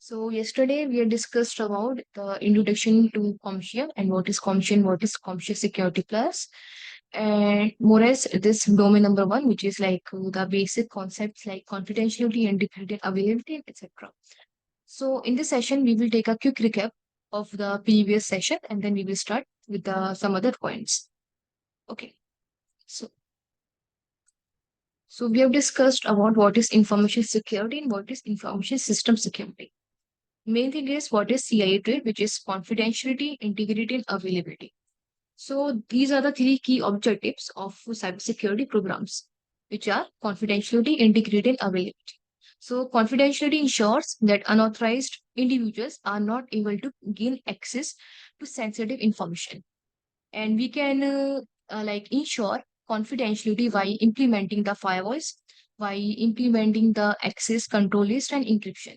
So yesterday we had discussed about the introduction to CompTIA and what is CompTIA and what is CompTIA Security Plus, and more as this domain number one, which is like the basic concepts like confidentiality, integrity, availability, etc. So in this session we will take a quick recap of the previous session and then we will start with some other points. Okay. So so we have discussed about what is information security and what is information system security. Main thing is what is CIA trade, which is confidentiality, integrity, and availability. So these are the three key objectives of cybersecurity programs, which are confidentiality, integrity, and availability. So confidentiality ensures that unauthorized individuals are not able to gain access to sensitive information. And we can ensure confidentiality by implementing the firewalls, by implementing the access control list and encryption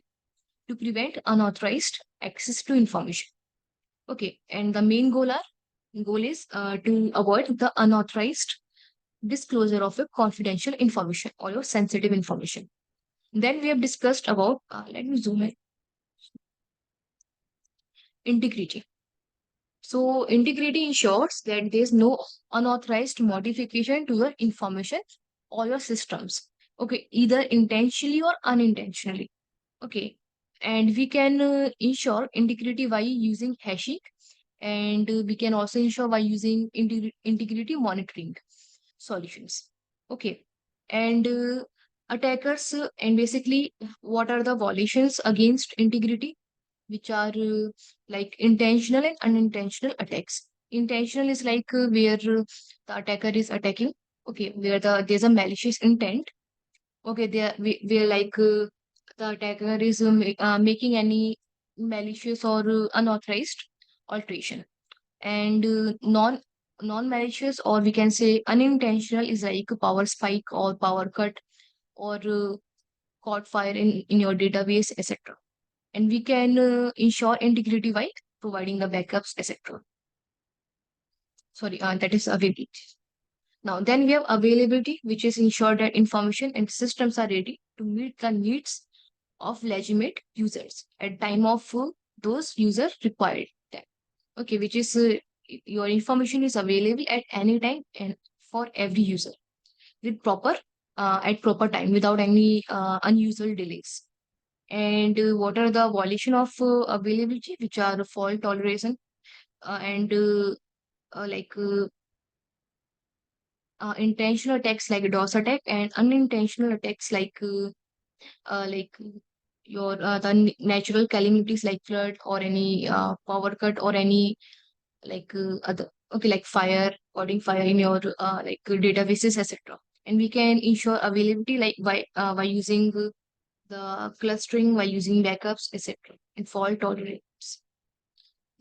to prevent unauthorized access to information. Okay, and the main goal is to avoid the unauthorized disclosure of your confidential information or your sensitive information. Then we have discussed about, let me zoom in, integrity. So integrity ensures that there is no unauthorized modification to your information or your systems. Okay, either intentionally or unintentionally. Okay, and we can ensure integrity by using hashing, and we can also ensure by using integrity monitoring solutions. Okay, and attackers and basically what are the violations against integrity, which are like intentional and unintentional attacks. Intentional is like where the attacker is attacking. Okay, where there's a malicious intent. Okay, where like the attacker is making any malicious or unauthorized alteration, and non-malicious, or we can say unintentional, is like a power spike or power cut or caught fire in your database, etc. And we can ensure integrity by providing the backups, etc. Sorry, that is availability. Now then we have availability, which is ensure that information and systems are ready to meet the needs of legitimate users at time of those users required them. Okay, which is your information is available at any time and for every user with proper at proper time without any unusual delays. And what are the violation of availability, which are fault toleration and like intentional attacks like DOS attack and unintentional attacks like your the natural calamities like flood or any power cut or any other, okay, like fire, coding fire in your databases, etc. And we can ensure availability like by using the clustering, by using backups, etc. and fault tolerance.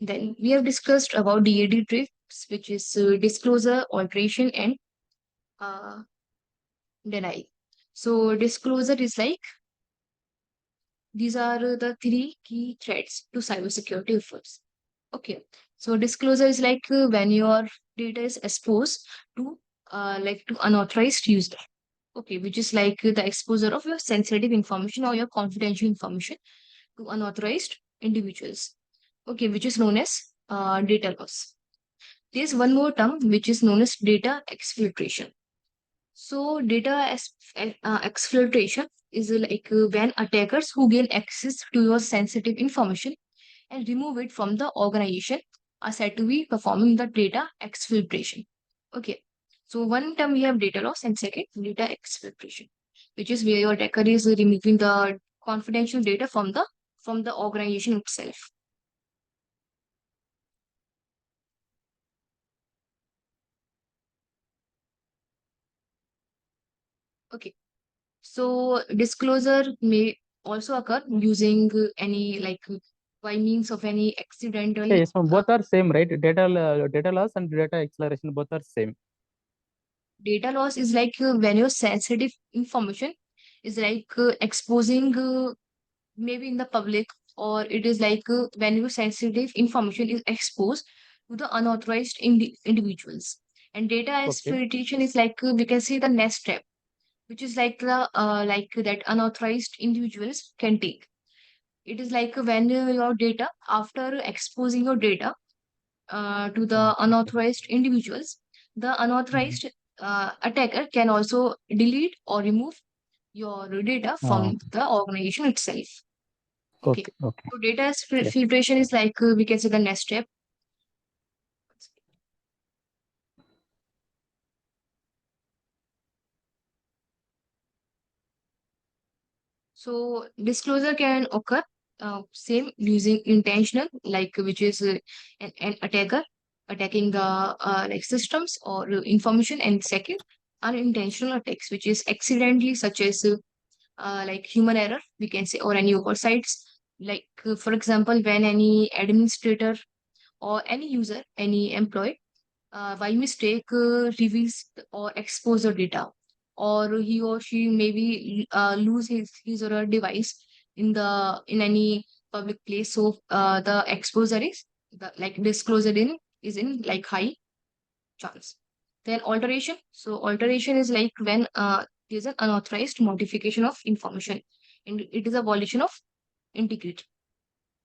Then we have discussed about DAD traits, which is disclosure, alteration, and uh, denial. So disclosure is like these are the three key threats to cybersecurity efforts. Okay, so disclosure is like when your data is exposed to to unauthorized user. Okay, which is like the exposure of your sensitive information or your confidential information to unauthorized individuals. Okay, which is known as data loss. There's one more term which is known as data exfiltration. So exfiltration is when attackers who gain access to your sensitive information and remove it from the organization are said to be performing the data exfiltration. Okay. So one term we have data loss and second data exfiltration, which is where your attacker is removing the confidential data from the organization itself. Okay. So disclosure may also occur using any by means of any accidental Okay, so both are same, right? Data loss and data acceleration both are same. data loss is like when your sensitive information is exposing maybe in the public, or it is when your sensitive information is exposed to the unauthorized individuals. And data Okay. exploitation is we can see the next step, which is like that unauthorized individuals can take. It is like when your data, after exposing your data to the Okay. unauthorized individuals, the Mhm. unauthorized attacker can also delete or remove your data Uh, from the organization itself. Okay. okay. Okay. So data Yeah. filtration is like we can say the next step. So disclosure can occur same using intentional, like which is an attacker attacking the like systems or information, and second unintentional attacks, which is accidentally, such as like human error, we can say, or any oversights. Like for example, when any administrator or any user, any employee by mistake reveals or expose the data, or he or she maybe lose his or her device in any public place. So the exposure is the like disclosure in is in like high chance. Then alteration. So alteration is like when there's an unauthorized modification of information, and it is a violation of integrity.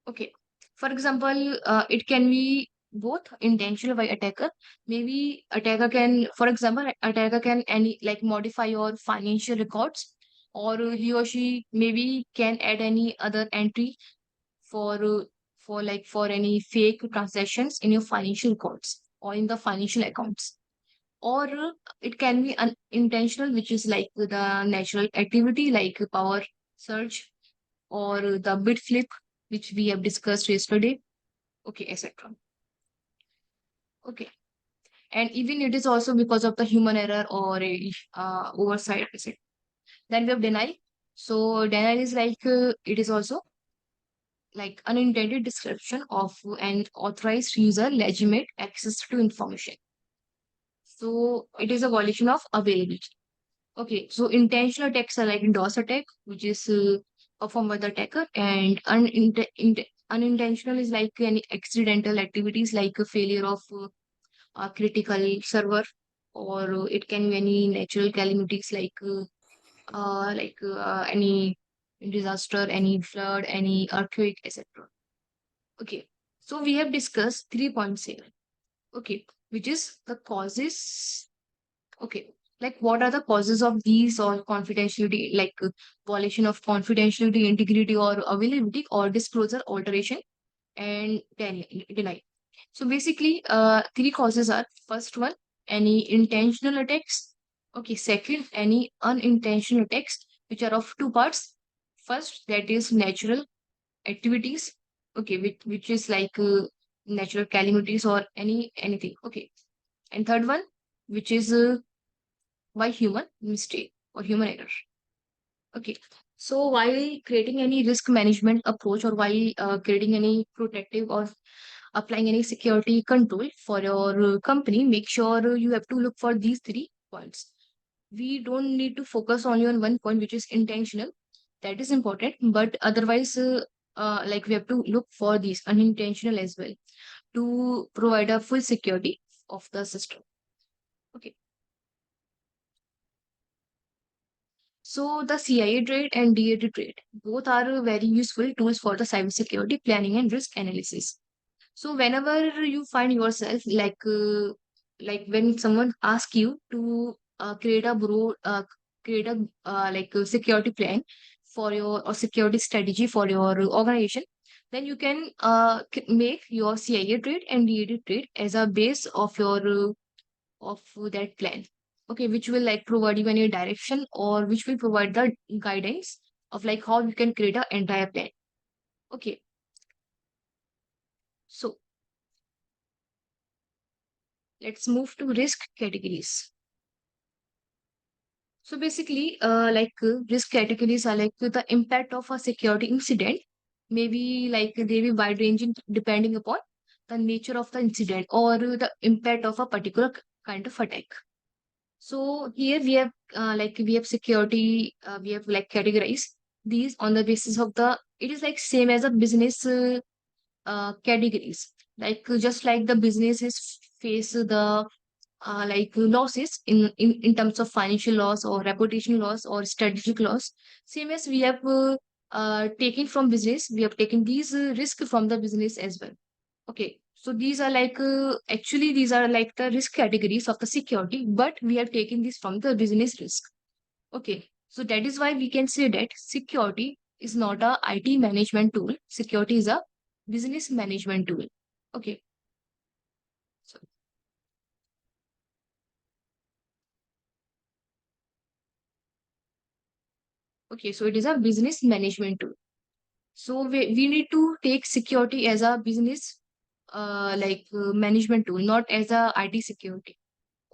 Okay. For example, it can be both intentional by attacker. Maybe attacker can, for example, attacker can any like modify your financial records, or he or she maybe can add any other entry for for any fake transactions in your financial records or in the financial accounts. Or it can be unintentional, which is like the natural activity like power surge or the bit flip, which we have discussed yesterday. Okay, etc. Okay. And even it is also because of the human error or a oversight, etc. Then we have denial. So denial is like it is also like unintended description of an authorized user legitimate access to information. So it is a violation of availability. Okay, so intentional attacks are like DOS attack, which is performed by the attacker, and unintentional is like any accidental activities like a failure of a critical server, or it can be any natural calamities like any disaster, any flood, any earthquake, etc. Okay, so we have discussed 3 points here. Okay, which is the causes. Okay, like what are the causes of these or confidentiality, like violation of confidentiality, integrity, or availability, or disclosure, alteration, and deny. So basically, three causes are: first one, any intentional attacks. Okay, second, any unintentional attacks, which are of two parts. First, that is natural activities. Okay, which is like natural calamities or anything. Okay, and third one, which is by human mistake or human error. Okay. So while creating any risk management approach, or while creating any protective or applying any security control for your company, make sure you have to look for these 3 points. We don't need to focus only on one point, which is intentional. That is important, but otherwise, like we have to look for these unintentional as well to provide a full security of the system. Okay. So the CIA trade and DAT trade, both are very useful tools for the cybersecurity planning and risk analysis. So whenever you find yourself like when someone asks you to create a like a security plan for your or security strategy for your organization, then you can make your CIA trade and DAT trade as a base of that plan. Okay, which will like provide you any direction, or which will provide the guidance of like how you can create an entire plan. Okay, so let's move to risk categories. So basically, risk categories are like the impact of a security incident. Maybe like they be wide ranging depending upon the nature of the incident or the impact of a particular kind of attack. So here we have security, we have like categorized these on the basis of the, it is like same as a business categories. Like just like the businesses face the like losses in terms of financial loss or reputation loss or strategic loss. Same as we have taking from business. We have taken these risks from the business as well. Okay, so these are like actually these are like the risk categories of the security, but we have taken this from the business risk. Okay, so that is why we can say that security is not a IT management tool. Security is a business management tool. Okay, so okay, so it is a business management tool. So we need to take security as a business management tool, not as a IT security.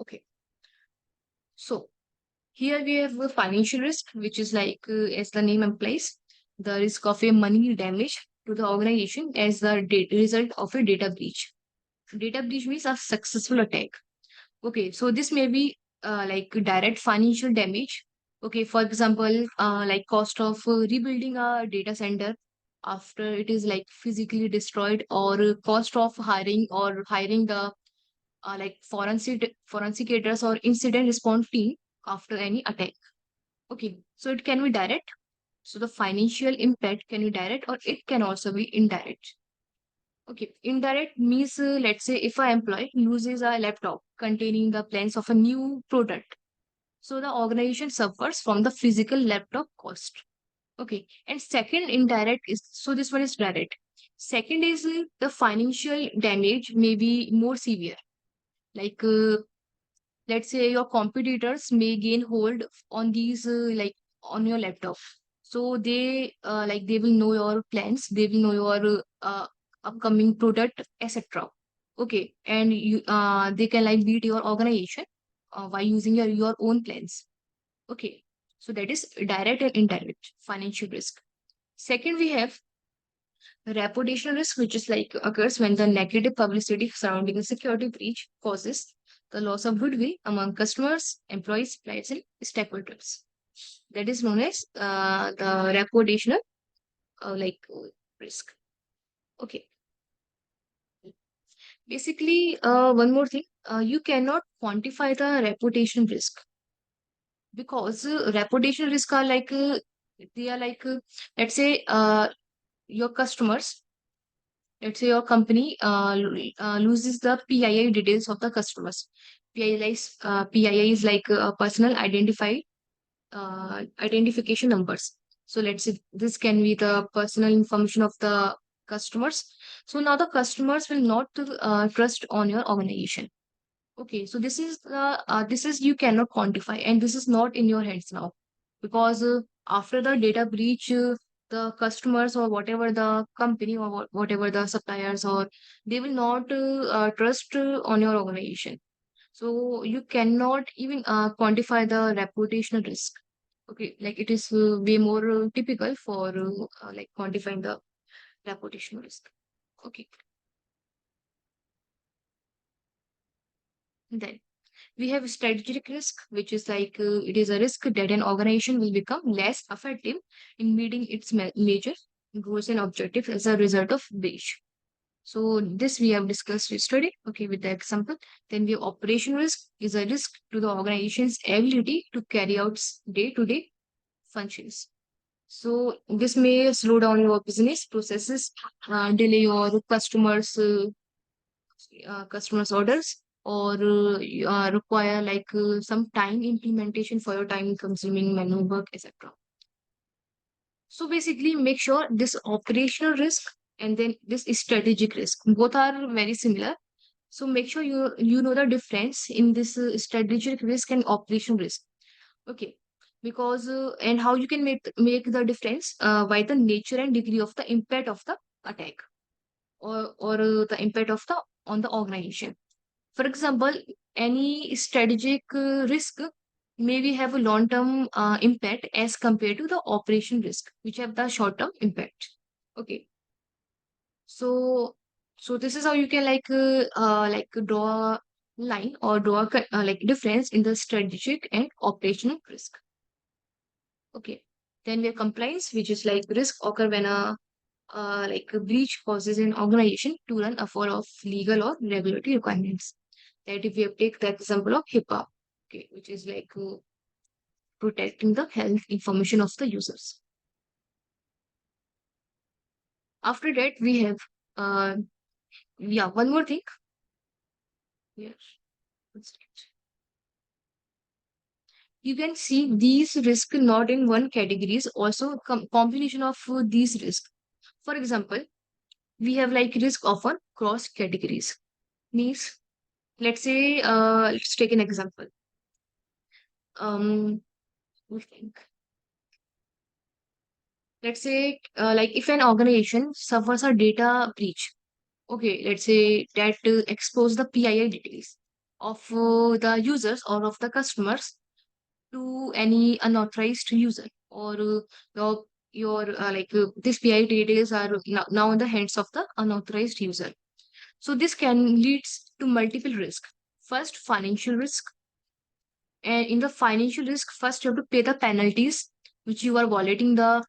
Okay, so here we have a financial risk, which is like, as the name implies, the risk of a money damage to the organization as the result of a data breach. Data breach means a successful attack. Okay, so this may be like direct financial damage. Okay, for example, like cost of rebuilding a data center after it is like physically destroyed, or cost of hiring the like forensicators or incident response team after any attack. Okay, so it can be direct. So the financial impact can be direct or it can also be indirect. Okay, indirect means let's say if an employee loses a laptop containing the plans of a new product, so the organization suffers from the physical laptop cost. Okay, and second indirect is, so this one is direct. Second is the financial damage may be more severe. Like let's say your competitors may gain hold on these on your laptop, so they will know your plans, they will know your upcoming product, etc. Okay, and they can like beat your organization by using your own plans. Okay, so that is direct and indirect financial risk. Second, we have reputational risk, which is like occurs when the negative publicity surrounding a security breach causes the loss of goodwill among customers, employees, suppliers, and stakeholders. That is known as the reputational risk. Okay. Basically, one more thing, you cannot quantify the reputation risk because reputation risk are like they are like let's say your customers. Let's say your company loses the PII details of the customers. PII is like a personal identification numbers. So let's say this can be the personal information of the customers. So now the customers will not trust on your organization. Okay, so this is you cannot quantify, and this is not in your hands now, because after the data breach, the customers or whatever the company or whatever the suppliers, or they will not trust on your organization. So you cannot even quantify the reputational risk. Okay, like it is way more typical for like quantifying the reputational risk. Okay, then. We have strategic risk, which is like it is a risk that an organization will become less effective in meeting its major goals and objectives as a result of breach. So this we have discussed yesterday, okay, with the example. Then we have operation risk is a risk to the organization's ability to carry out day-to-day functions. So this may slow down your business processes, delay your customers orders, or require like some time implementation for your time consuming manual work, etc. So basically make sure this operational risk and then this strategic risk both are very similar. So make sure you know the difference in this strategic risk and operational risk. Okay, because and how you can make the difference by the nature and degree of the impact of the attack, or the impact of the on the organization. For example, any strategic risk maybe have a long-term impact as compared to the operation risk, which have the short-term impact. Okay, so this is how you can like draw a line or draw a like difference in the strategic and operational risk. Okay, then we have compliance, which is like risk occur when a breach causes an organization to run afoul of legal or regulatory requirements. That if we take the example of HIPAA, okay, which is like protecting the health information of the users. After that, we have, one more thing. Yes. You can see these risks not in one categories, also combination of these risks. For example, we have like risk often cross categories. Means, let's say, let's take an example. We think, let's say, like if an organization suffers a data breach, okay, let's say that expose the PII details of the users or of the customers to any unauthorized user, or this PII details are now in the hands of the unauthorized user. So this can leads to multiple risk. First, financial risk. And in the financial risk, first you have to pay the penalties which you are violating the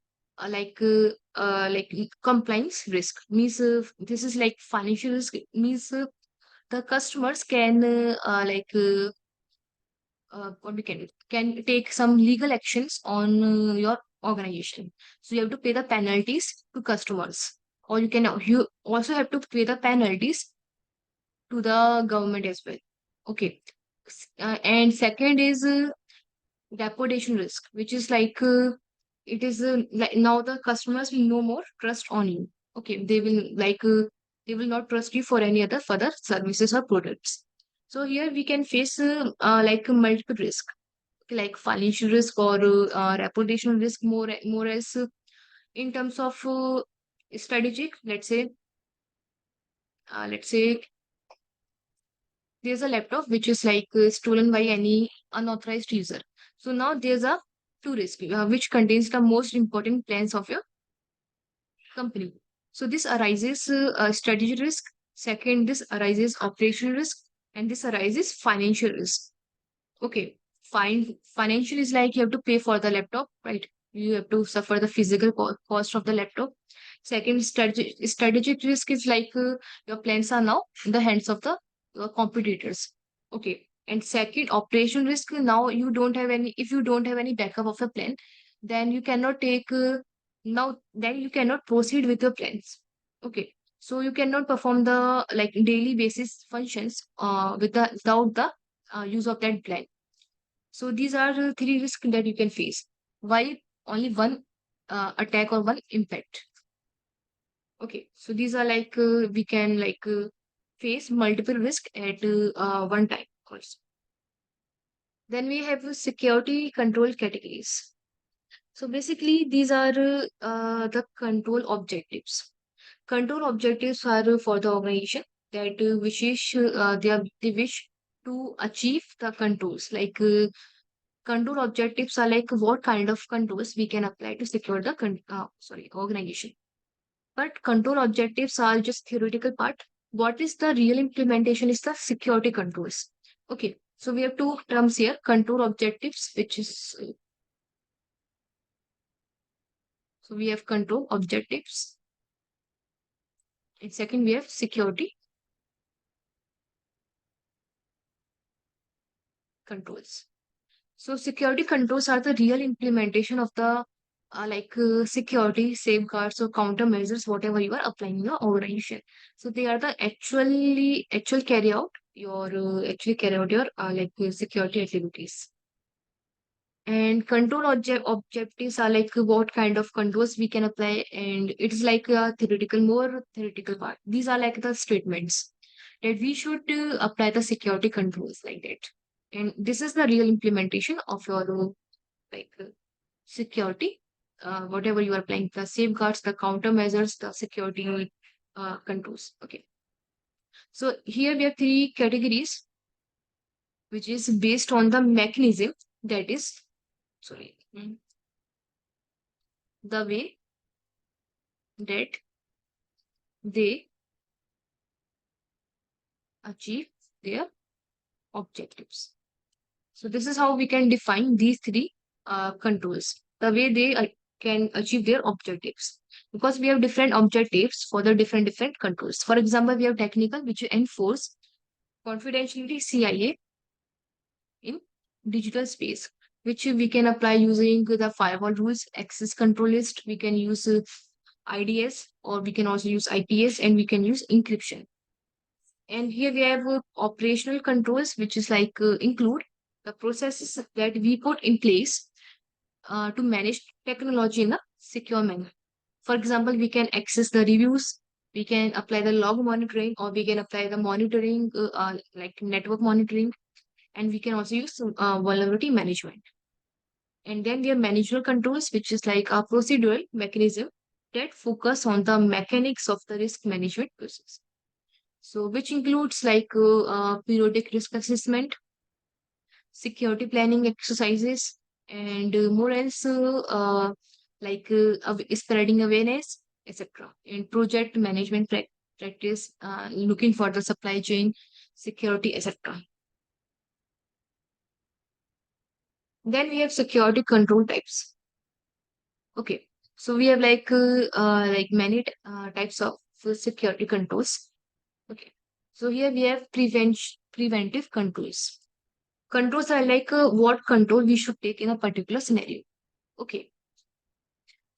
compliance risk. Means this is like financial risk means the customers can what we can take some legal actions on your organization. So you have to pay the penalties to customers, or you also have to pay the penalties to the government as well. Okay. And second is reputation risk, which is like it is like now the customers will no more trust on you. Okay, they will not trust you for any other further services or products. So here we can face multiple risk, like financial risk or reputation risk, more as in terms of strategic. Let's say there's a laptop which is like stolen by any unauthorized user. So now there's a two risk which contains the most important plans of your company. So this arises strategy risk. Second, this arises operational risk, and this arises financial risk. Okay, fine. Financial is like you have to pay for the laptop, right? You have to suffer the physical cost of the laptop. Second, strategic risk is like your plans are now in the hands of the competitors. Okay. And second, operation risk. Now you don't have any. If you don't have any backup of a plan, then you cannot take. Then you cannot proceed with your plans. Okay. So you cannot perform the like daily basis functions without the use of that plan. So these are the three risks that you can face. Why only one attack or one impact? Okay, so these are like we can face multiple risk at one time also. Then we have security control categories. So basically, these are the control objectives. Control objectives are for the organization that they wish to achieve the controls. Control objectives are like what kind of controls we can apply to secure the organization. But control objectives are just theoretical part. What is the real implementation is the security controls. Okay, so we have two terms here: control objectives, which is so we have control objectives, and second we have security controls. So security controls are the real implementation of the security safeguards or countermeasures, whatever you are applying in your organization. So they are the actually carry out your security activities. And control objectives are like what kind of controls we can apply, and it is like a more theoretical part. These are like the statements that we should apply the security controls like that. And this is the real implementation of your like security, whatever you are applying, the safeguards, the countermeasures, the security controls. Okay. So here we have three categories, which is based on the mechanism that is, sorry, the way that they achieve their objectives. So this is how we can define these three controls, the way they can achieve their objectives. Because we have different objectives for the different controls. For example, we have technical, which enforce confidentiality CIA in digital space, which we can apply using the firewall rules, access control list. We can use IDS, or we can also use IPS, and we can use encryption. And here we have operational controls, which is like include the processes that we put in place to manage technology in a secure manner. For example, we can access the reviews, we can apply the log monitoring, or we can apply the monitoring, like network monitoring, and we can also use vulnerability management. And then we have managerial controls, which is like a procedural mechanism that focus on the mechanics of the risk management process. So, which includes like periodic risk assessment, security planning exercises, and more else like spreading awareness, etc. And project management practice, looking for the supply chain security, etc. Then we have security control types. Okay, so we have like many types of security controls. Okay, so here we have preventive controls. Controls are like what control we should take in a particular scenario. Okay,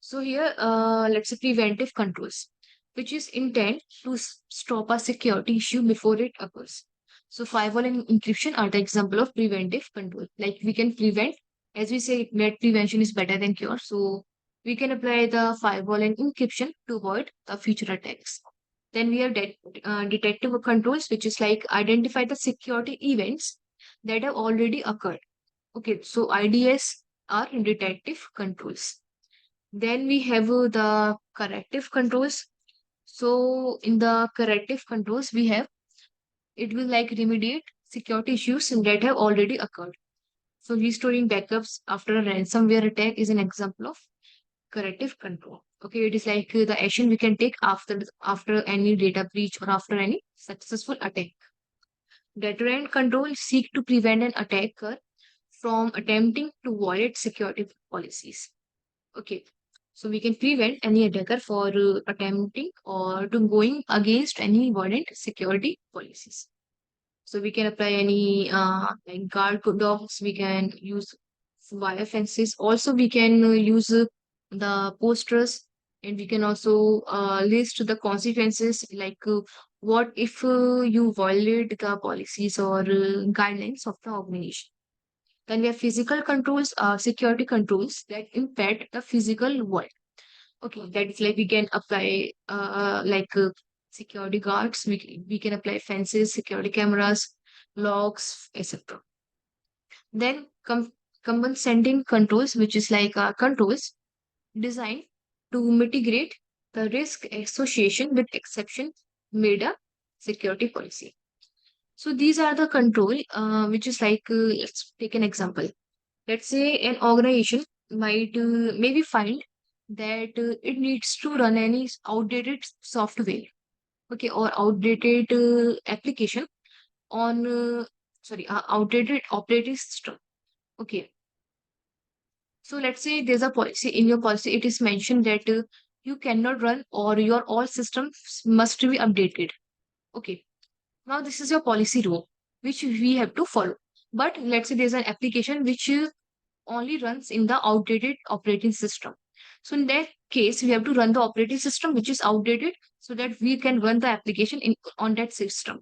so here let's say preventive controls, which is intent to stop a security issue before it occurs. So firewall and encryption are the example of preventive control. Like we can prevent, as we say, that prevention is better than cure. So we can apply the firewall and encryption to avoid the future attacks. Then we have detective controls, which is like identify the security events that have already occurred. Okay, so IDS are detective controls. Then we have the corrective controls. So in the corrective controls, we have it will like remediate security issues that have already occurred. So restoring backups after a ransomware attack is an example of corrective control. Okay, it is like the action we can take after any data breach or after any successful attack. Deterrent control seek to prevent an attacker from attempting to violate security policies. Okay, so we can prevent any attacker for attempting or to going against any violent security policies. So we can apply any like guard dogs. We can use wire fences. Also, we can use the posters, and we can also list the consequences. Like what if you violate the policies or guidelines of the organization. Then we have physical controls, security controls that impact the physical world. Okay, that's like we can apply security guards. We can apply fences, security cameras, locks, etc. Then compensating controls, which is like controls designed to mitigate the risk association with exception made a security policy. So these are the control, which is like let's take an example. Let's say an organization might maybe find that it needs to run any outdated software, okay, or outdated application on outdated operating system. Okay, so let's say there's a policy in your policy. It is mentioned that you cannot run or your all systems must be updated. Okay, now this is your policy rule which we have to follow. But let's say there's an application which only runs in the outdated operating system. So in that case, we have to run the operating system which is outdated so that we can run the application on that system.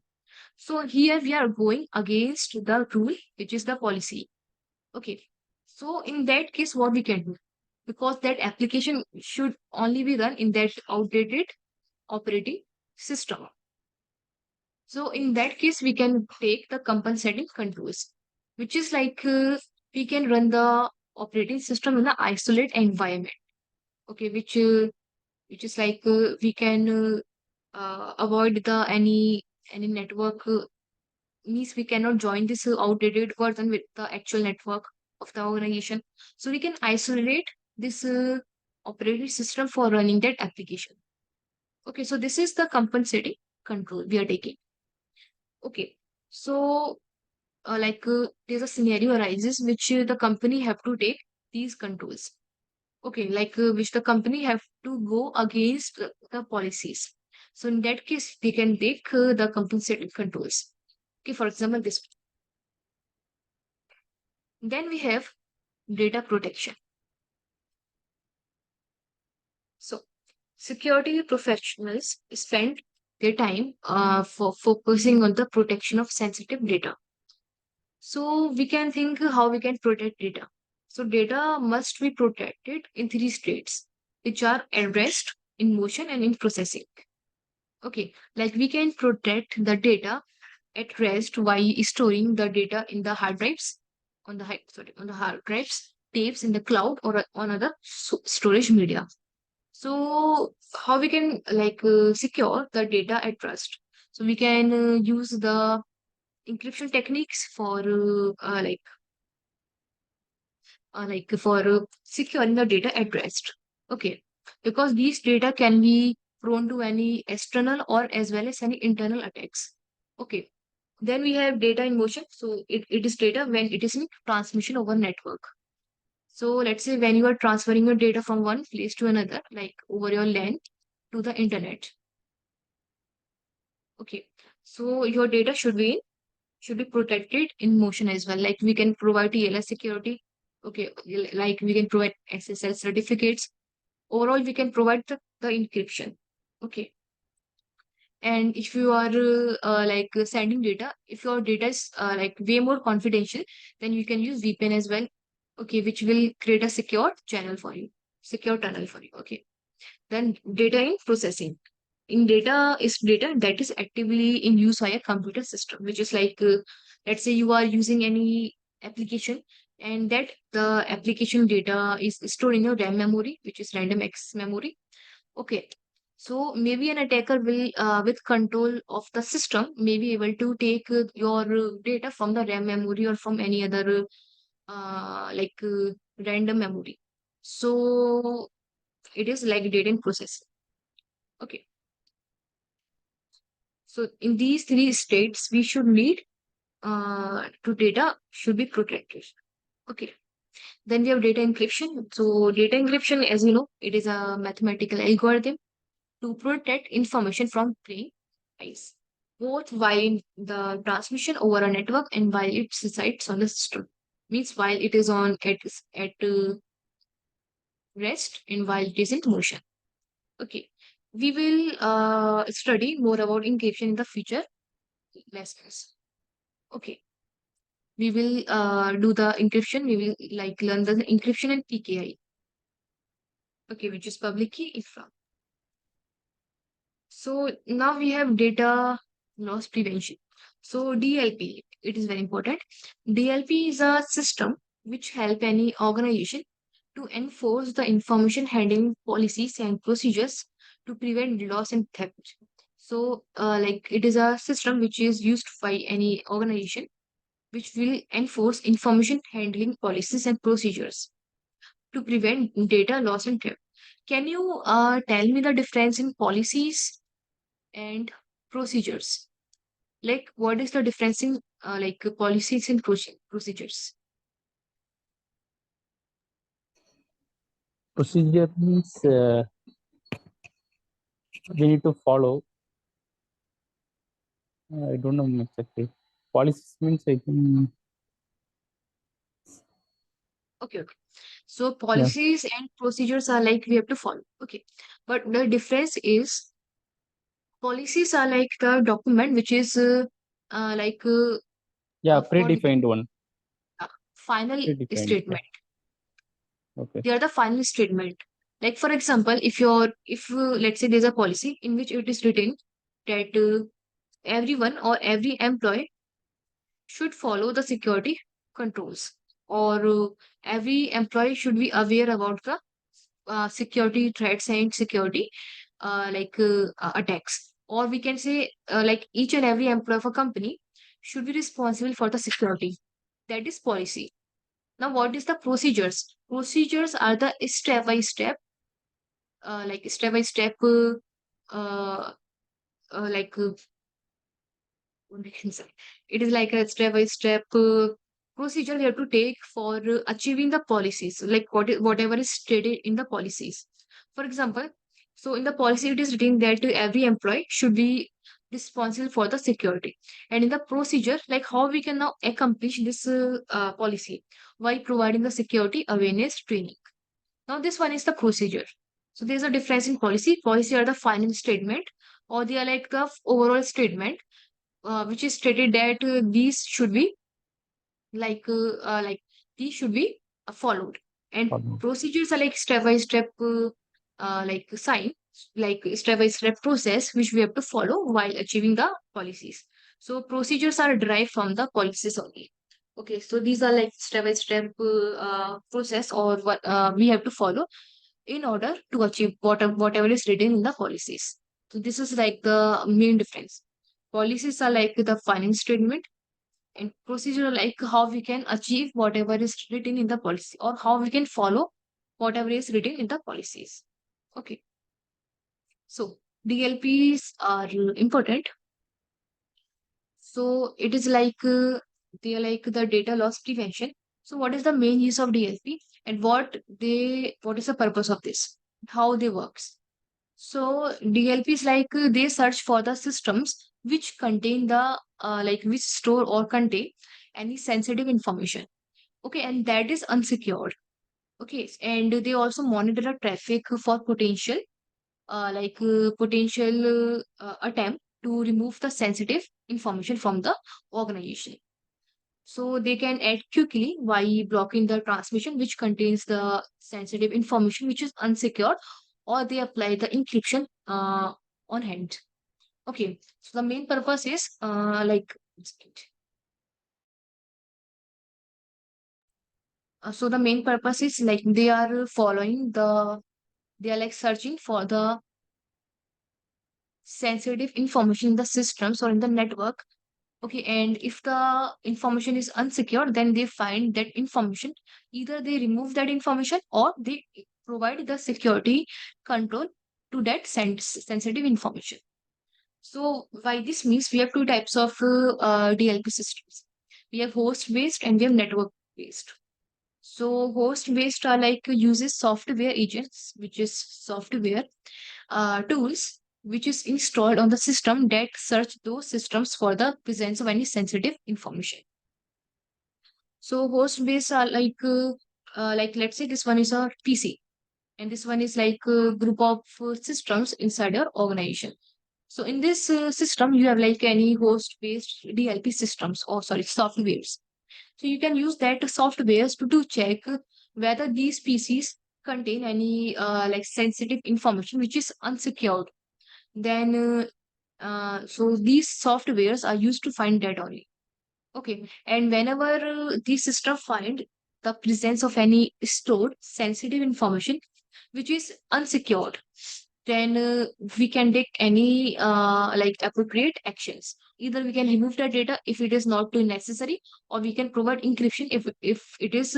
So here we are going against the rule, which is the policy. Okay. So in that case, what we can do? Because that application should only be run in that outdated operating system. So in that case, we can take the compensating controls, which is like we can run the operating system in an isolate environment. Okay, which is like we can avoid the any network means we cannot join this outdated version with the actual network of the organization. So we can isolate this operating system for running that application. Okay, so this is the compensating control we are taking. Okay, so there's a scenario arises which the company have to take these controls. Okay, like which the company have to go against the policies. So in that case, they can take the compensating controls. Okay, for example, this. Then we have data protection. So Security professionals spend their time for focusing on the protection of sensitive data. So we can think how we can protect data. So data must be protected in three states, which are at rest, in motion, and in processing. Okay, like we can protect the data at rest by storing the data in the hard drives, on the hard drives, tapes in the cloud, or on other storage media. So how we can secure the data at rest? So we can use the encryption techniques for securing the data at rest. Okay, because these data can be prone to any external or as well as any internal attacks. Okay, then we have data in motion. So it is data when it is in transmission over network. So let's say when you are transferring your data from one place to another, like over your LAN to the internet. Okay, so your data should be protected in motion as well. Like we can provide TLS security. Okay, like we can provide SSL certificates. Overall, we can provide the encryption. Okay, and if you are sending data, if your data is like way more confidential, then you can use VPN as well. Okay, which will create a secure channel for you, secure tunnel for you. Okay, then data in processing. In data is data that is actively in use by a computer system, which is let's say you are using any application and that the application data is stored in your RAM memory, which is random access memory. Okay. So maybe an attacker will, with control of the system, may be able to take your data from the RAM memory or from any other random memory. So it is like data in processing. Okay. So in these three states, we should need to data should be protected. Okay. Then we have data encryption. So data encryption, as you know, it is a mathematical algorithm to protect information from prying eyes, both while the transmission over a network and while it resides on the system. Means while it is on at rest and while it is in motion. Okay. We will study more about encryption in the future lessons. Okay. We will do the encryption. We will like learn the encryption and PKI. Okay, which is public key infra. So now we have data loss prevention. So DLP, it is very important. DLP is a system which help any organization to enforce the information handling policies and procedures to prevent loss and theft. So it is a system which is used by any organization which will enforce information handling policies and procedures to prevent data loss and theft. Can you tell me the difference in policies and procedures? Like, what is the difference in policies and procedures? Procedure means we need to follow. I don't know exactly. Policies means I think. Okay, okay. So Yeah, policies and procedures are like we have to follow. Okay, but the difference is policies are like the document which is yeah, for predefined one. final Predefined. Yeah. statement. Okay. They are the final statement. Like for example, if let's say there's a policy in which it is written that everyone or every employee should follow the security controls, or every employee should be aware about the security threats and security attacks, or we can say each and every employee of a company should be responsible for the security. That is policy. Now what is the procedures? Procedures are the step by step step by step uh, uh, like uh, what we can say. It is like a step by step procedure we have to take for achieving the policies, like whatever is stated in the policies. For example, so in the policy, it is written that every employee should be responsible for the security. And in the procedure, like how we can now accomplish this policy by providing the security awareness training. Now, this one is the procedure. So there's a difference in policy. Policy are the final statement, or they are like the overall statement, which is stated that these should be like these should be followed, and Follow. procedures are like step by step like sign, like step by step process which we have to follow while achieving the policies. So procedures are derived from the policies only. Okay, so these are like step by step process or what we have to follow in order to achieve whatever is written in the policies. So this is like the main difference. Policies are like the final statement, and procedure like how we can achieve whatever is written in the policy, or how we can follow whatever is written in the policies. Okay, so DLPs are important. So it is like they are like the data loss prevention. So what is the main use of DLP, and what is the purpose of this, how they works? So DLPs like they search for the systems which contain the like which store or contain any sensitive information. Okay, and that is unsecured. Okay, and they also monitor the traffic for potential attempt to remove the sensitive information from the organization. So they can act quickly by blocking the transmission which contains the sensitive information which is unsecured, or they apply the encryption on hand. Okay, so the main purpose is so the main purpose is like they are like searching for the sensitive information in the systems or in the network. Okay, and if the information is unsecure, then they find that information, either they remove that information or they provide the security control to that sensitive information. So by this means, we have two types of DLP systems. We have host-based and we have network-based. So host-based are like uses software agents, which is software tools which is installed on the system that search those systems for the presence of any sensitive information. So host-based are like let's say this one is a PC, and this one is like a group of systems inside your organization. So in this system, you have like any host-based DLP systems, or sorry, softwares. So you can use that softwares to check whether these PCs contain any like sensitive information which is unsecured. Then so these softwares are used to find that only. Okay, and whenever the system find the presence of any stored sensitive information which is unsecured, then we can take any like appropriate actions. Either we can remove the data if it is not too necessary, or we can provide encryption if it is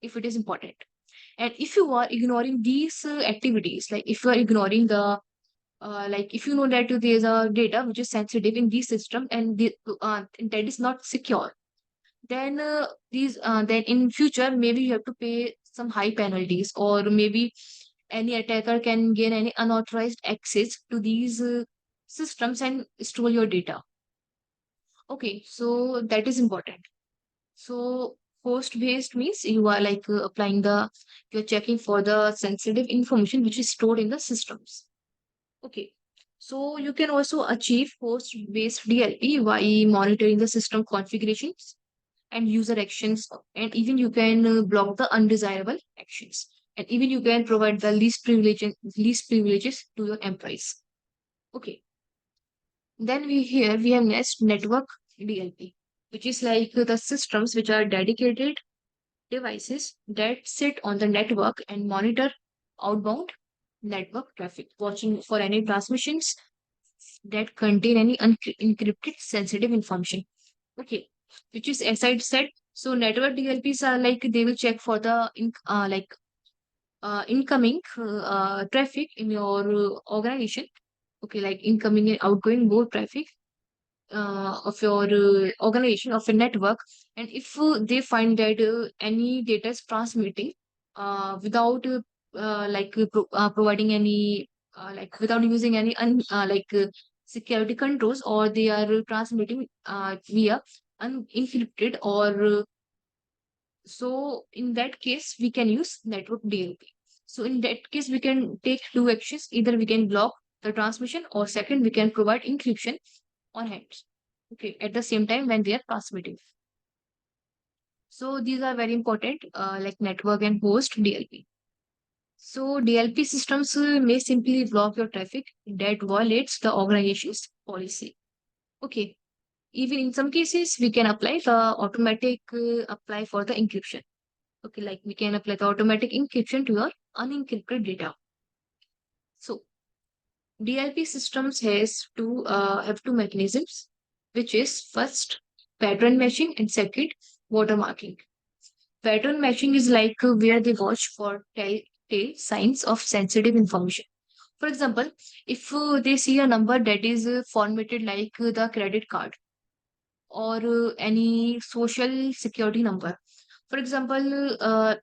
if it is important. And if you are ignoring these activities, like if you are ignoring the like if you know that there is a data which is sensitive in this system, and that is not secure, then then in future maybe you have to pay some high penalties, or maybe any attacker can gain any unauthorized access to these systems and steal your data. Okay, so that is important. So host based means you are like applying the you're checking for the sensitive information which is stored in the systems. Okay, so you can also achieve host-based DLP by monitoring the system configurations and user actions, and even you can block the undesirable actions, and even you can provide the least privileges to your employees. Okay, then we have next network DLP, which is like the systems which are dedicated devices that sit on the network and monitor outbound network traffic, watching for any transmissions that contain any encrypted sensitive information. Okay, which is as I said. So network DLPs are like they will check for the incoming traffic in your organization. Okay, like incoming and outgoing both traffic of your organization of a network, and if they find that any data is transmitting without providing any without using any security controls, or they are transmitting via unencrypted, or so in that case we can use network DLP. So in that case, we can take two actions. Either we can block the transmission, or second, we can provide encryption on hands. Okay, at the same time when they are transmitting. So these are very important, like network and host DLP. So DLP systems may simply block your traffic that violates the organization's policy. Okay. Even in some cases, we can apply the automatic apply for the encryption. Okay, like we can apply the automatic encryption to your unencrypted data. So DLP systems have two mechanisms, which is first pattern matching and second watermarking. Pattern matching is like where they watch for telltale signs of sensitive information. For example, if they see a number that is formatted like the credit card or any social security number. For example,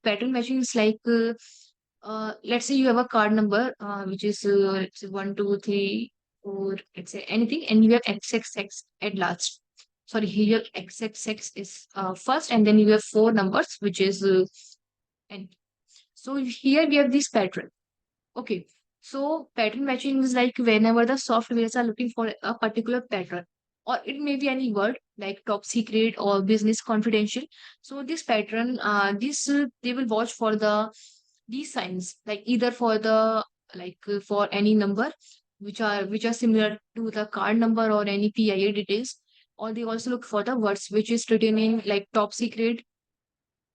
pattern matching is like, let's say you have a card number, which is let's say 1, 2, 3, 4, let's say anything, and you have XXX at last. Sorry, here XXX is first, and then you have four numbers, which is and so here we have this pattern. Okay. So pattern matching is like whenever the softwares are looking for a particular pattern, or it may be any word like top secret or business confidential. So this pattern, they will watch for these signs, like either for the for any number which are similar to the card number or any PIA details, or they also look for the words which is written in like top secret,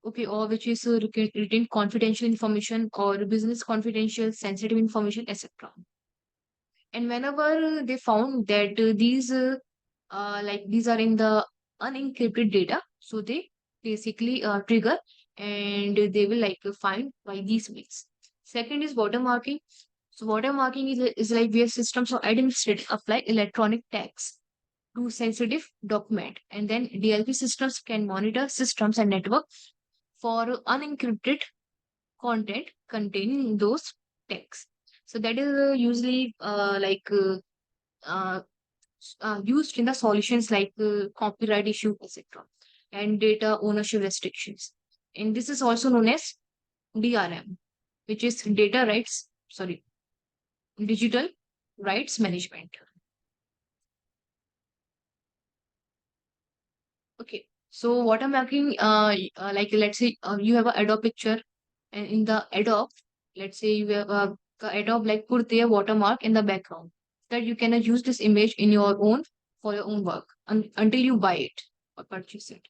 okay, or which is written confidential information or business confidential, sensitive information, etc. And whenever they found that these are in the unencrypted data, so they basically trigger and they will find by these ways. Second is watermarking. So watermarking is like where systems or administrators apply electronic tags to sensitive document, and then DLP systems can monitor systems and network for unencrypted content containing those texts. So that is usually uh, used in the solutions like copyright issue, etc., and data ownership restrictions. And this is also known as DRM, which is digital rights management. Okay. So watermarking, like let's say you have a Adobe picture, and in the Adobe, let's say you have the Adobe like put their watermark in the background, that you cannot use this image in your own for your own work until you buy it or purchase it.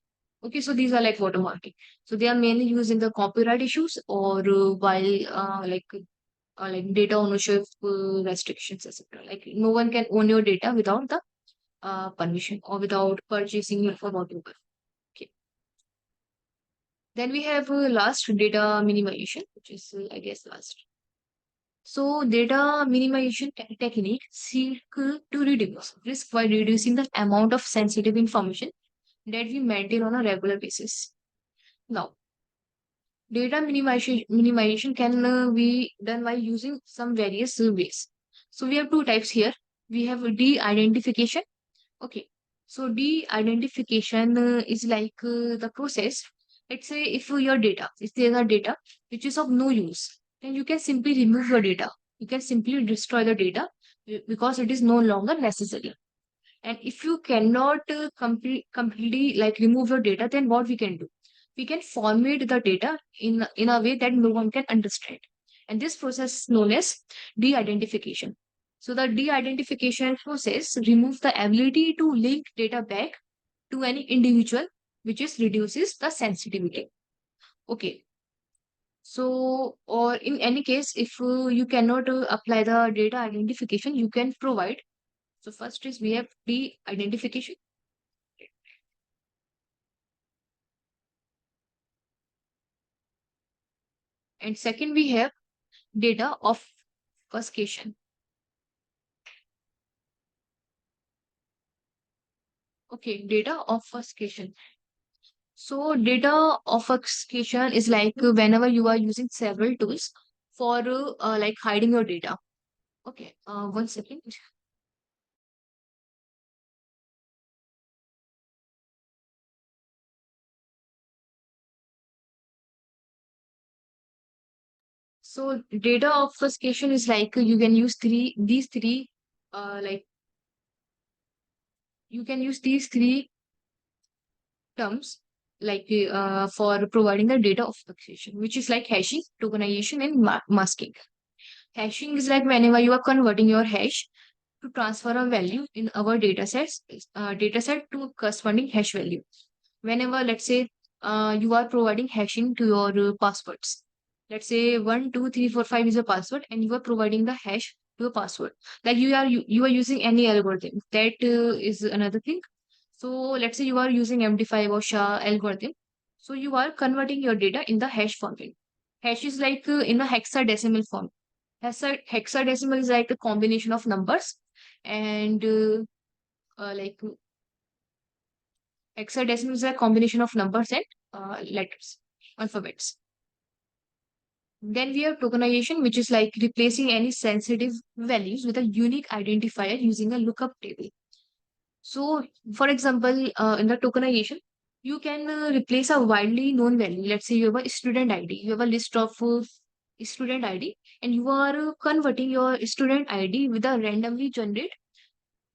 Okay, so these are like watermarking. So they are mainly used in the copyright issues or while like data ownership restrictions, etc. Like no one can own your data without the permission or without purchasing it for whatever. Okay. Then we have last data minimization, which is I guess last. So data minimization technique seek to reduce risk by reducing the amount of sensitive information that we maintain on a regular basis. Now, data minimization can be done by using some various ways. So we have two types here. We have de-identification. Okay. So de-identification is like the process. Let's say if there are data which is of no use, then you can simply remove your data. You can simply destroy the data because it is no longer necessary. And if you cannot completely like remove your data, then what we can do? We can format the data in a way that no one can understand. And this process is known as de-identification. So the de-identification process removes the ability to link data back to any individual, which is reduces the sensitivity. Okay. So, or in any case, if you cannot apply the data identification, you can provide. So first is we have de-identification. And second, we have data obfuscation. Okay, data obfuscation. So data obfuscation is like whenever you are using several tools for like hiding your data. Okay, 1 second. So data obfuscation is like you can use these three, like you can use these three terms like for providing the data obfuscation, which is like hashing, tokenization, and masking. Hashing is like whenever you are converting your hash to transfer a value in our dataset to corresponding hash value. Whenever, let's say, you are providing hashing to your passwords. Let's say 1 2 3 4 5 is a password, and you are providing the hash to a password. Like you are using any algorithm. That is another thing. So let's say you are using MD5 or SHA algorithm. So you are converting your data in the hash format. Hash is like in a hexadecimal form. Hexadecimal is like a combination of numbers, and like hexadecimal is a combination of numbers and letters, alphabets. Then we have tokenization, which is like replacing any sensitive values with a unique identifier using a lookup table. So, for example, in the tokenization, you can replace a widely known value. Let's say you have a student ID. You have a list of student ID, and you are converting your student ID with a randomly generated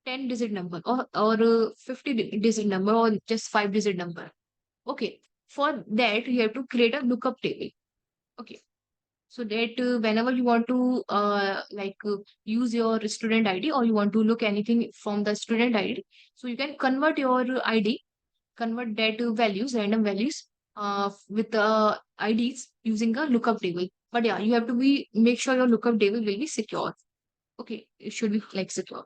10-digit number, or 50-digit number, or just 5-digit number. Okay. For that, you have to create a lookup table. Okay. So that whenever you want to use your student ID, or you want to look anything from the student ID, so you can convert your ID, convert that to values, random values, with the IDs using a lookup table. But yeah, you have to make sure your lookup table will be secure. Okay, it should be like secure.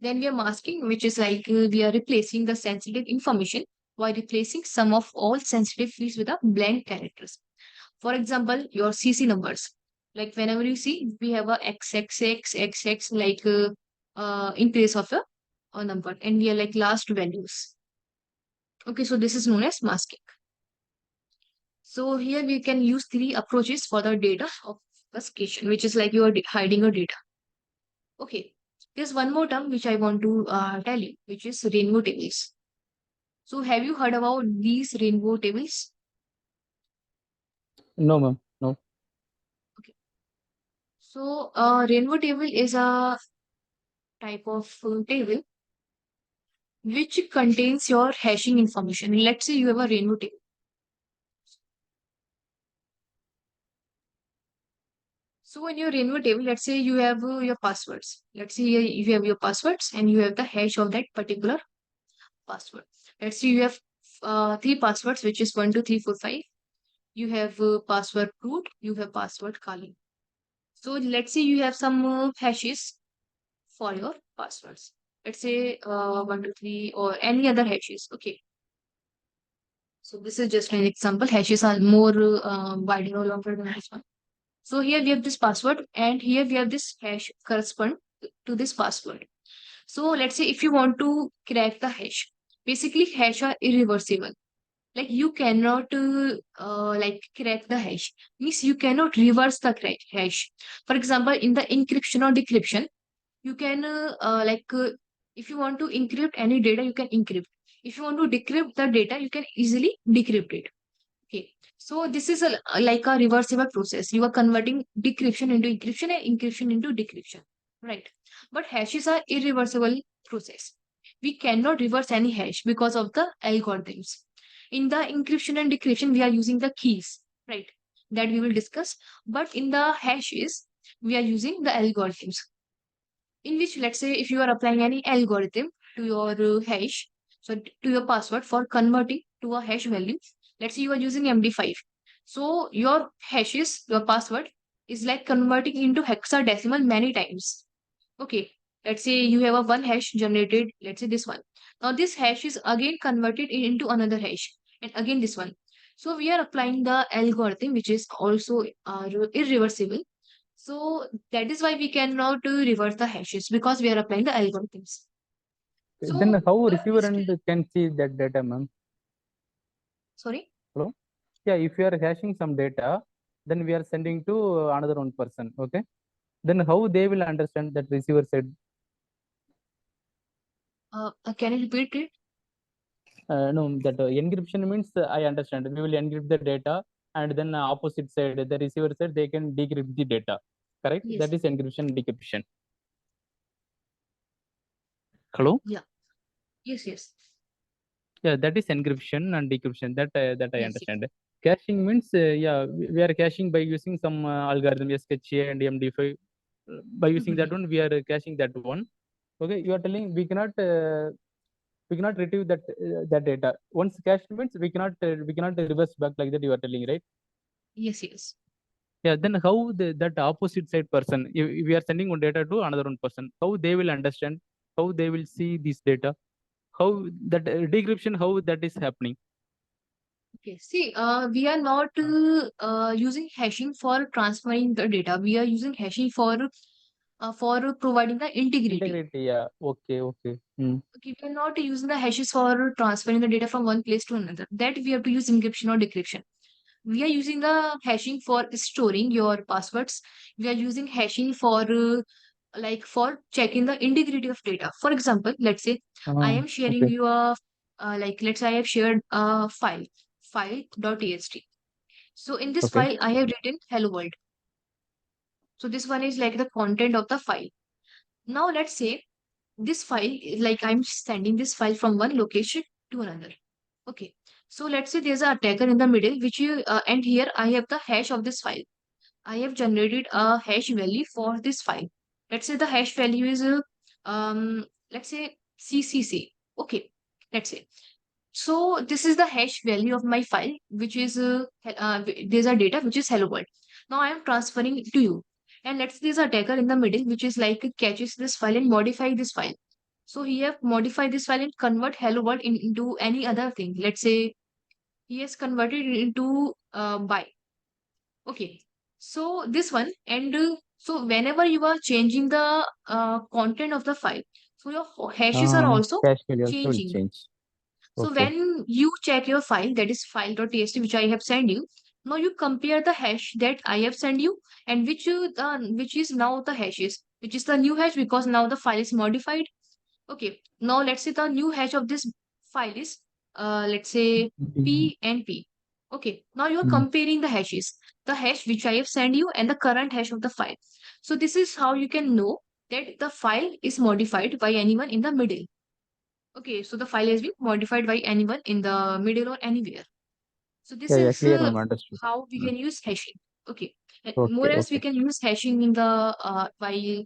Then we are masking, which is like we are replacing the sensitive information while replacing some of all sensitive fields with a blank characters. For example, your CC numbers. Like whenever you see, we have a XXX, XX, like in place of a number, and we are like last values. Okay, so this is known as masking. So here we can use three approaches for the data obfuscation, which is like you are hiding your data. Okay, there's one more term which I want to tell you, which is rainbow tables. So have you heard about these rainbow tables? No, ma'am. No. Okay. So rainbow table is a type of table which contains your hashing information. Let's say you have a rainbow table. So in your rainbow table, let's say you have your passwords. Let's say you have your passwords and you have the hash of that particular password. Let's say you have three passwords, which is 1 2 3 4 5. You have password root, you have password Kali. So let's say you have some hashes for your passwords. Let's say 1 2 3 or any other hashes. Okay. So this is just an example. Hashes are more wider or longer than this one. So here we have this password, and here we have this hash correspond to this password. So let's say if you want to crack the hash, basically hash are irreversible. Like you cannot like crack the hash. Means you cannot reverse the hash. For example, in the encryption or decryption, you can if you want to encrypt any data, you can encrypt. If you want to decrypt the data, you can easily decrypt it. Okay. So this is like a reversible process. You are converting decryption into encryption and encryption into decryption. Right. But hashes are irreversible process. We cannot reverse any hash because of the algorithms. In the encryption and decryption, we are using the keys, right? That we will discuss. But in the hashes, we are using the algorithms. In which, let's say, if you are applying any algorithm to your hash, so to your password for converting to a hash value, let's say you are using MD5. So your hashes, your password is like converting into hexadecimal many times. Okay, let's say you have a one hash generated, let's say this one. Now this hash is again converted into another hash, and again this one. So we are applying the algorithm, which is also irreversible. So that is why we cannot reverse the hashes, because we are applying the algorithms. Then So how the receiver and can see that data, ma'am? sorry. Hello? Yeah, if you are hashing some data, then we are sending to another one person. Okay. Then how they will understand that receiver said? Can you repeat it? No, that encryption means I understand. We will encrypt the data. and then opposite side, the receiver side, they can decrypt the data. Correct? Yes. That is encryption and decryption. Hello? Yeah. Yes. Yes. Yeah, that is encryption and decryption. That I Yes. Yes. understand. Caching means, yeah, we are caching by using some algorithm, SCHA and MD5. By using that Mhm. one, we are caching that one. Okay, you are telling we cannot retrieve that data. Once cached means we cannot reverse back like that. You are telling, right? Yes. Yes. Yeah. Then how that opposite side person, if we are sending one data to another one person, how they will understand, how they will see this data, how that decryption, how that is happening. Okay. See, we are not using hashing for transferring the data. We are using hashing for providing the integrity. Integrity. Yeah. Okay. Okay. Mm. Okay, we are not using the hashes for transferring the data from one place to another. That we have to use encryption or decryption. We are using the hashing for storing your passwords. We are using hashing for for checking the integrity of data. For example, let's say I am sharing Okay. you a let's say I have shared a file.txt. So in this Okay. file I have written hello world. So this one is like the content of the file. Now let's say this file, like I'm sending this file from one location to another. Okay. So let's say there's an attacker in the middle, and here I have the hash of this file. I have generated a hash value for this file. Let's say the hash value is, let's say CCC. Okay. Let's say. So this is the hash value of my file, which is, there's a data, which is hello world. Now I am transferring it to you. And let's say there's a attacker in the middle, which is like catches this file and modify this file. So he have modified this file and convert hello world into any other thing. Let's say he has converted it into by. Okay. So this one, and so whenever you are changing the content of the file, so your hashes are also Cache value also will changing. change. So Okay. when you check your file, that is file.txt, which I have sent you, now you compare the hash that I have sent you and which is now the hashes, which is the new hash because now the file is modified. Okay, now let's say the new hash of this file is, let's say Mhm. P and P. Okay, now you're Mm. comparing the hashes, the hash which I have sent you and the current hash of the file. So this is how you can know that the file is modified by anyone in the middle. Okay, so the file has been modified by anyone in the middle or anywhere. So this Yeah, yeah, is clear, ma'am. Understood. how we Mm. can use hashing. Okay, and more Okay, else we okay. can use hashing in the while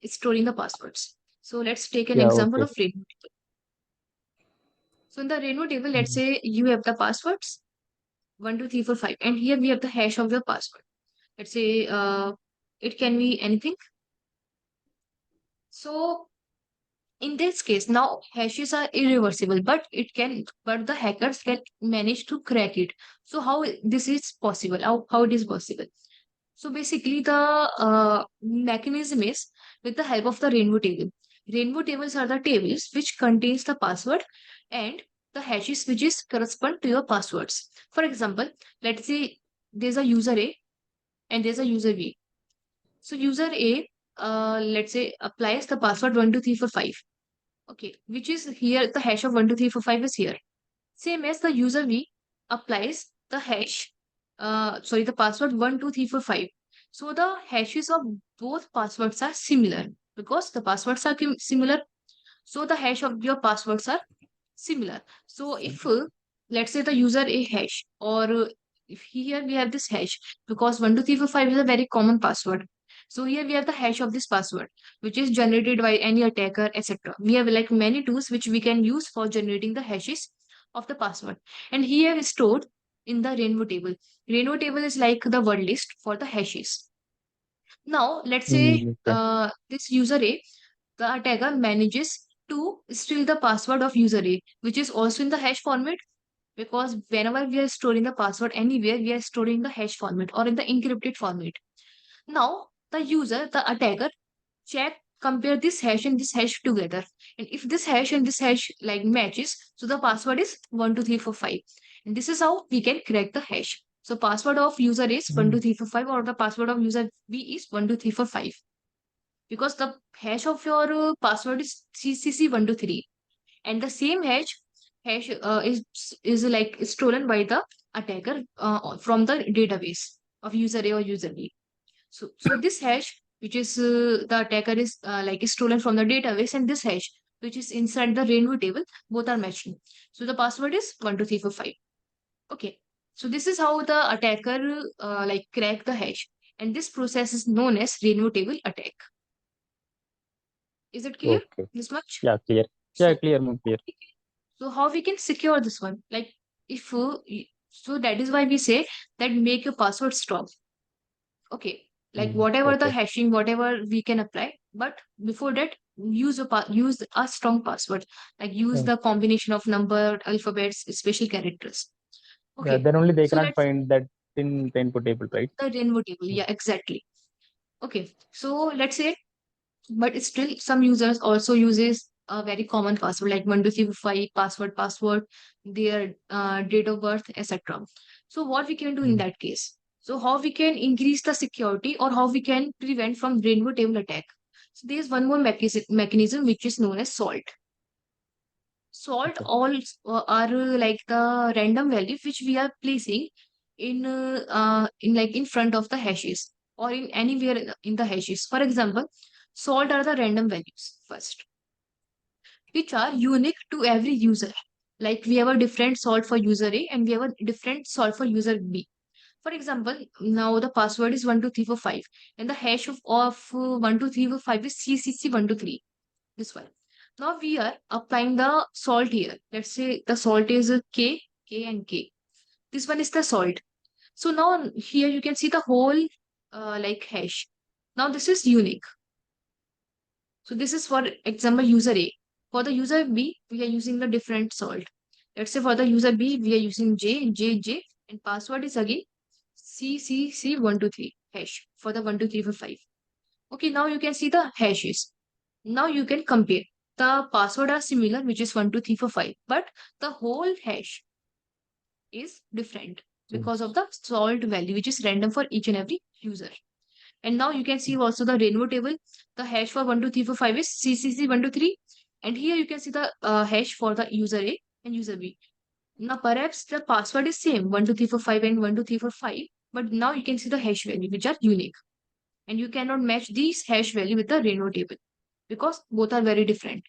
storing the passwords. So let's take an Yeah, example okay. of rainbow table. So in the rainbow table, let's Mm. say you have the passwords 1, 2, 3, 4, 5, and here we have the hash of your password. Let's say it can be anything. So in this case, now hashes are irreversible, but the hackers can manage to crack it. So how this is possible? How it is possible? So basically, the mechanism is with the help of the rainbow table. Rainbow tables are the tables which contains the password and the hashes which is correspond to your passwords. For example, let's say there's a user A and there's a user B. So user A, let's say applies the password 1, 2, 3, 4, 5. Okay, which is here the hash of 1, 2, 3, 4, 5 is here. Same as the user V applies the hash, the password 1, 2, 3, 4, 5. So the hashes of both passwords are similar because the passwords are similar. So the hash of your passwords are similar. So if let's say the user a hash or if here we have this hash because 1, 2, 3, 4, 5 is a very common password. So here we have the hash of this password which is generated by any attacker, etc. We have like many tools which we can use for generating the hashes of the password. And here is stored in the rainbow table. Rainbow table is like the word list for the hashes. Now let's say Mm, okay. this user A, the attacker manages to steal the password of user A, which is also in the hash format because whenever we are storing the password anywhere, we are storing the hash format or in the encrypted format. Now, the attacker, compare this hash and this hash together. And if this hash and this hash like matches, so the password is 1, 2, 3, 4, 5. And this is how we can crack the hash. So password of user is one Mm. two three four five or the password of user B is 1, 2, 3, 4, 5 because the hash of your password is CCC123 and the same hash is like stolen by the attacker from the database of user A or user B. So this hash, which is the attacker is is stolen from the database, and this hash, which is inside the rainbow table, both are matching. So the password is 12345. Okay. So this is how the attacker crack the hash, and this process is known as rainbow table attack. Is it clear? Okay. This much? Yeah, clear. Yeah, So clear, ma'am, clear. so how we can secure this one? Like if so that is why we say that make your password strong. Okay, like whatever the Okay. hashing, whatever we can apply, but before that, use a strong password. Like use Mm. the combination of number, alphabets, special characters. Yeah, Okay, then only they so cannot let's find that in input table, right? the rainbow table. Mm. Yeah, exactly. Okay, so let's say, but still some users also uses a very common password like 12345 password, their date of birth, etc. So what we can do in Mm. that case? So how we can increase the security or how we can prevent from rainbow table attack? So there's one more mechanism which is known as salt. Salt Okay. all are like the random values which we are placing in front of the hashes or in anywhere in the hashes. For example, salt are the random values first, which are unique to every user. Like we have a different salt for user A and we have a different salt for user B. For example, now the password is 12345 and the hash of 12345 is CCC123. This one. Now we are applying the salt here. Let's say the salt is K, K and K. This one is the salt. So now here you can see the whole hash. Now this is unique. So this is for example user A. For the user B, we are using the different salt. Let's say for the user B, we are using J, J, J, and password is again CCC123 hash for the 12345. Okay, now you can see the hashes. Now you can compare. The password are similar, which is 12345, but the whole hash is different Mm. because of the salt value, which is random for each and every user. And now you can see also the rainbow table. The hash for 12345 is CCC123. And here you can see the hash for the user A and user B. Now perhaps the password is same 12345 and 12345, but now you can see the hash value, which are unique. And you cannot match these hash value with the rainbow table because both are very different.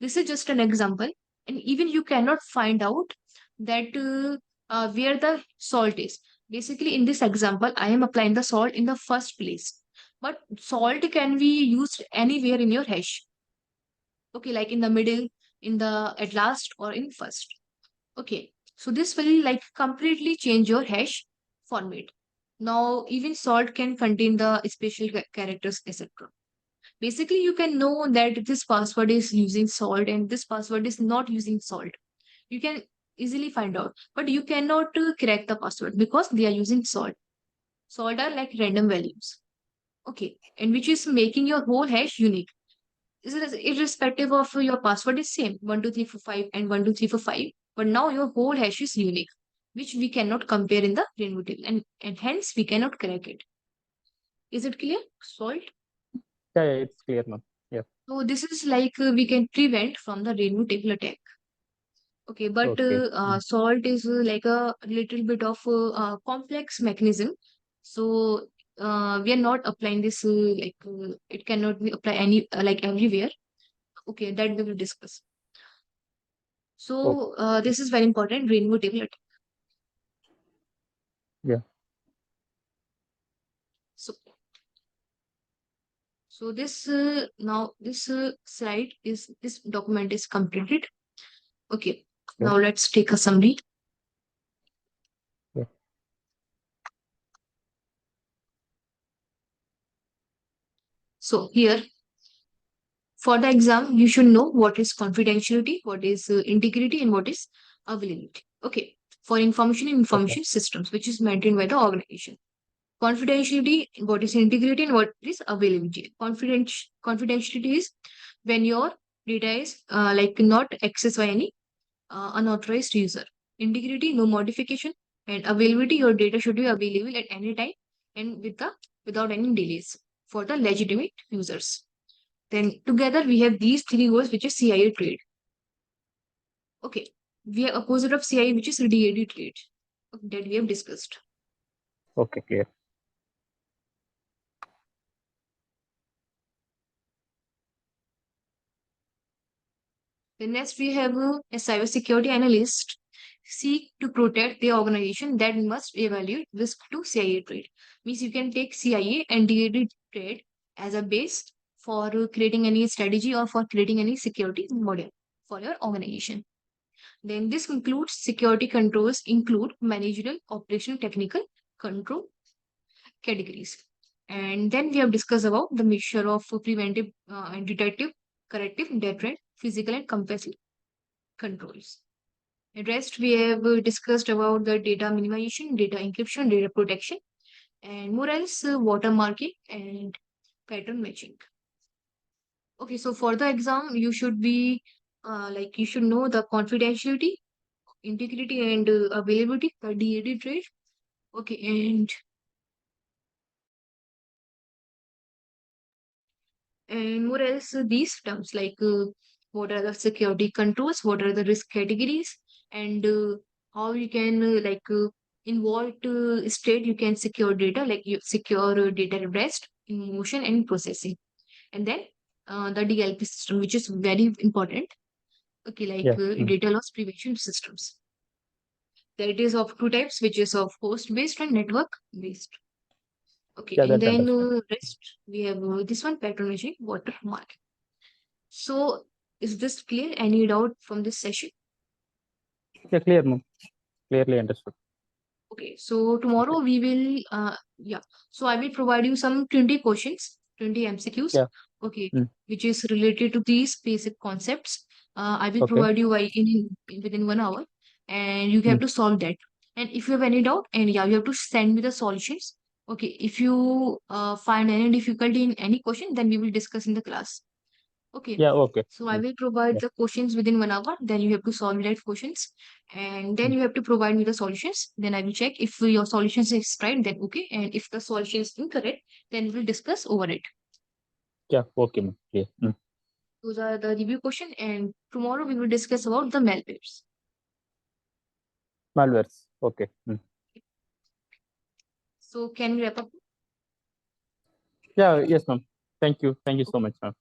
This is just an example, and even you cannot find out that where the salt is. Basically, in this example, I am applying the salt in the first place, but salt can be used anywhere in your hash. Okay, like in the middle, in the at last, or in first. Okay, so this will like completely change your hash format. Now, even salt can contain the special characters, etc. Basically, you can know that this password is using salt and this password is not using salt. You can easily find out, but you cannot crack the password because they are using salt. Salt are like random values. Okay, and which is making your whole hash unique. This is irrespective of your password is same 12345 and 12345, but now your whole hash is unique, which we cannot compare in the rainbow table, and hence we cannot crack it. Is it clear? Salt. Yeah, it's clear now. Yeah. So this is like we can prevent from the rainbow table attack. Okay, but Okay. salt is like a little bit of complex mechanism. So we are not applying this it cannot be applied any like everywhere. Okay, that we will discuss. Okay. So this is very important. Rainbow table attack. Yeah. So so this now this slide is this document is completed. Okay, Yeah. now let's take a summary. Yeah. So here for the exam, you should know what is confidentiality, what is integrity, and what is availability. Okay. For information and Okay. information systems, which is maintained by the organization. Confidentiality, what is integrity, and what is availability. Confidentiality is when your data is not accessed by any unauthorized user. Integrity, no modification, and availability, your data should be available at any time and without any delays for the legitimate users. Then together we have these three goals, which is CIA trade. Okay. We are opposite of CIA, which is DAD trade. that we have discussed. Okay, clear. Then next we have a cybersecurity analyst seek to protect the organization that must evaluate risk to CIA trade. Means you can take CIA and DAD trade as a base for creating any strategy or for creating any security model for your organization. Then this includes security controls include managerial, operational, technical control categories. And then we have discussed about the mixture of preventive and detective, corrective, deterrent, physical and compulsive controls. And rest we have discussed about the data minimization, data encryption, data protection, and more else watermarking and pattern matching. Okay, so for the exam, you should be like you should know the confidentiality, integrity, and availability, the DAD trade. Okay, and more else these terms like what are the security controls, what are the risk categories, and how you can in what state you can secure data, like you secure data at rest, in motion, and processing. And then the DLP system, which is very important. Okay, like Yeah. data loss prevention systems. That is of two types, which is of host based and network based. Okay, Yeah, and that then understand. rest we have this one patronizing watermark. So, is this clear? Any doubt from this session? Yeah, clear, ma'am. Clearly understood. Okay, so tomorrow Okay. we will, yeah. So I will provide you some 20 questions, 20 MCQs, Yeah. okay, Mm. which is related to these basic concepts. I will Okay. provide you within 1 hour, and you have Mm. to solve that. And if you have any doubt, and yeah, you have to send me the solutions. Okay, if you find any difficulty in any question, then we will discuss in the class. Okay. Yeah, okay. So I will provide Yeah. the questions within 1 hour. Then you have to solve that questions. And then Mm. you have to provide me the solutions. Then I will check if your solutions is right, then okay. And if the solution is incorrect, then we'll discuss over it. Yeah, okay, ma'am. Clear. Those are the review question. And tomorrow we will discuss about the malwares. Malwares. Okay. So can we wrap up? Yeah, yes, ma'am. Thank you. Thank you so much, ma'am.